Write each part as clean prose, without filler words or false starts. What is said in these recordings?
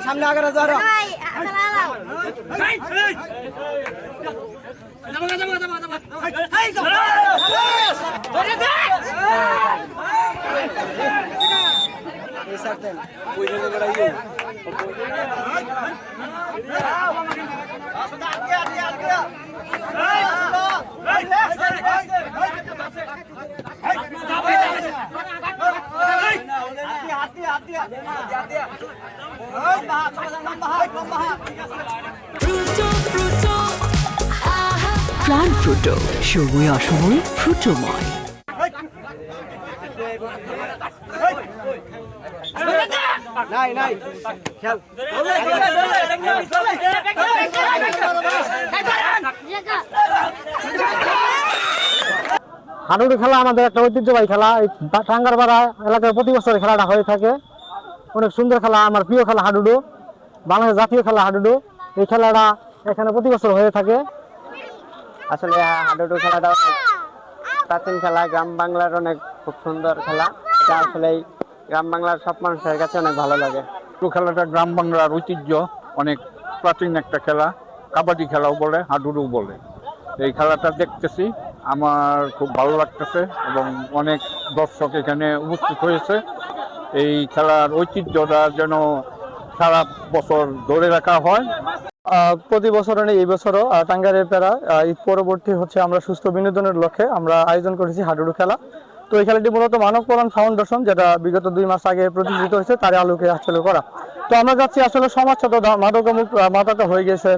সামনে আগে যারা প্রাণ ফ্রুটো, সময় অসময় ফ্রুটোময়। নাই নাই খেল হাডুডু খেলা আমাদের একটা ঐতিহ্যবাহী খেলা। এই টাঙ্গারপাড়া এলাকায় প্রতি বছর খেলাটা হয়ে থাকে। অনেক সুন্দর খেলা, আমার প্রিয় খেলা হাডুডু, বাংলাদেশের জাতীয় খেলা হাডুডু। এই খেলাটা এখানে প্রতি বছর হয়ে থাকে। আসলে হাডুডু খেলাটা অনেক প্রাচীন খেলা, গ্রাম বাংলার অনেক খুব সুন্দর খেলা। এটা আসলে গ্রাম বাংলার সব মানুষের কাছে অনেক ভালো লাগে। হাডুডু খেলাটা গ্রাম বাংলার ঐতিহ্য, অনেক প্রাচীন একটা খেলা। কাবাডি খেলাও বলে, হাডুডু বলে। এই খেলাটা দেখতেছি, আমার খুব ভালো লাগতেছে এবং অনেক দর্শক এখানে উপস্থিত হয়েছে। এই খেলার ঐতিহ্যটা যেন সারা বছর ধরে রাখা হয়। প্রতি বছর এই বছরও টাঙ্গাইলের প্যারা ঈদ পরবর্তী হচ্ছে আমরা সুস্থ বিনোদনের লক্ষ্যে আমরা আয়োজন করেছি হাডুডু খেলা। তো এই খেলাটি মূলত মানব কল্যাণ ফাউন্ডেশন, যেটা বিগত 2 মাস আগে প্রতিষ্ঠিত হয়েছে, তার আলোকে আসলে করা। তো আমরা যাচ্ছি আসলে সমাজ তো মাদক হয়ে গেছে,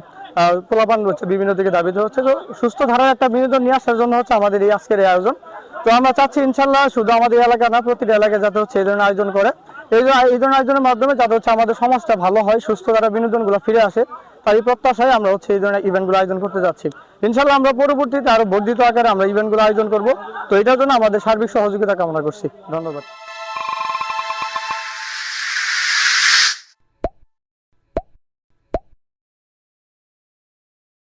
পোলাপান হচ্ছে, বিভিন্ন দিকে দাবিতে হচ্ছে। তো সুস্থ ধারার একটা বিনোদন নিয়ে আসার জন্য হচ্ছে আমাদের এই আজকের এই আয়োজন। তো আমরা চাচ্ছি ইনশাল্লাহ শুধু আমাদের এলাকা না, প্রতিটা এলাকায় যাতে হচ্ছে এই ধরনের আয়োজন করে। এই ধরনের আয়োজনের মাধ্যমে যাতে হচ্ছে আমাদের সমাজটা ভালো হয়, সুস্থ ধারা বিনোদনগুলো ফিরে আসে, তারই প্রত্যাশায় আমরা হচ্ছে এই ধরনের ইভেন্টগুলো আয়োজন করতে যাচ্ছি। ইনশাল্লাহ আমরা পরবর্তীতে আরো বর্ধিত আকারে আমরা ইভেন্টগুলো আয়োজন করব। তো এটার জন্য আমাদের সার্বিক সহযোগিতা কামনা করছি। ধন্যবাদ।